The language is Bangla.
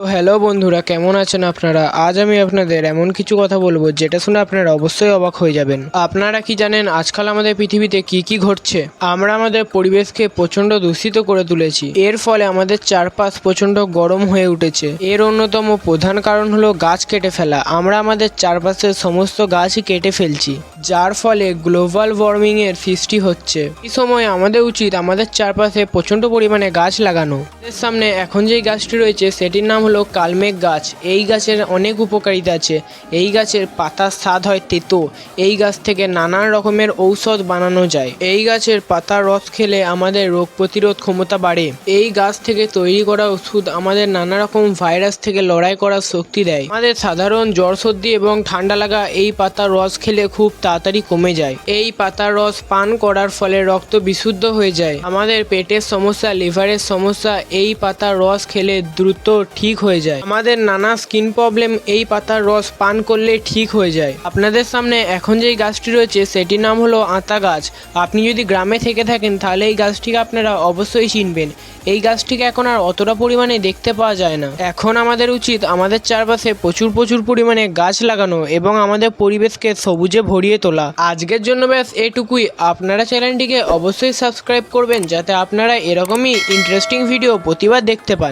তো হ্যালো বন্ধুরা, কেমন আছেন আপনারা? আজ আমি আপনাদের এমন কিছু কথা বলবো যেটা শুনে আপনারা অবশ্যই অবাক হয়ে যাবেন। আপনারা কি জানেন আজকাল আমাদের পৃথিবীতে কি কি ঘটছে? আমরা আমাদের পরিবেশকে প্রচণ্ড দূষিত করে তুলেছি। এর ফলে আমাদের চারপাশ প্রচণ্ড গরম হয়ে উঠেছে। এর অন্যতম প্রধান কারণ হলো গাছ কেটে ফেলা। আমরা আমাদের চারপাশের সমস্ত গাছই কেটে ফেলছি, যার ফলে গ্লোবাল ওয়ার্মিং এর সৃষ্টি হচ্ছে। এই সময় আমাদের উচিত আমাদের চারপাশে প্রচণ্ড পরিমাণে গাছ লাগানো। এর সামনে এখন যেই গাছটি রয়েছে সেটির নাম হলো কালমেঘ গাছ। এই গাছের অনেক উপকারিতা আছে। এই গাছের পাতার স্বাদ হয় তেতো। এই গাছ থেকে নানান রকমের ঔষধ বানানো যায়। এই গাছের পাতার রস খেলে আমাদের রোগ প্রতিরোধ ক্ষমতা বাড়ে। এই গাছ থেকে তৈরি করা ওষুধ আমাদের নানা রকম ভাইরাস থেকে লড়াই করার শক্তি দেয়। আমাদের সাধারণ জ্বর সর্দি এবং ঠান্ডা লাগা এই পাতার রস খেলে খুব তাড়াতাড়ি কমে যায়। এই পাতার রস পান করার ফলে রক্ত বিশুদ্ধ হয়ে যায়। আমাদের পেটের সমস্যা, লিভারের সমস্যা এই পাতার রস খেলে দ্রুত ঠিক হয়ে যায়। আমাদের নানা স্কিন প্রবলেম এই পাতার রস পান করলে ঠিক হয়ে যায়। আপনাদের সামনে এখন যেই গাছটি রয়েছে সেটির নাম হলো আতা গাছ। আপনি যদি গ্রামে থেকে থাকেন তাহলে এই গাছটিকে আপনারা অবশ্যই চিনবেন। এই গাছটিকে এখন আর অতটা পরিমাণে দেখতে পাওয়া যায় না। এখন আমাদের উচিত আমাদের চারপাশে প্রচুর পরিমাণে গাছ লাগানো এবং আমাদের পরিবেশকে সবুজে ভরিয়ে তোলা। আজকের জন্য ব্যাস এটুকুই। আপনারা চ্যানেলটিকে অবশ্যই সাবস্ক্রাইব করবেন যাতে আপনারা এরকমই ইন্টারেস্টিং ভিডিও প্রতিবার দেখতে পান।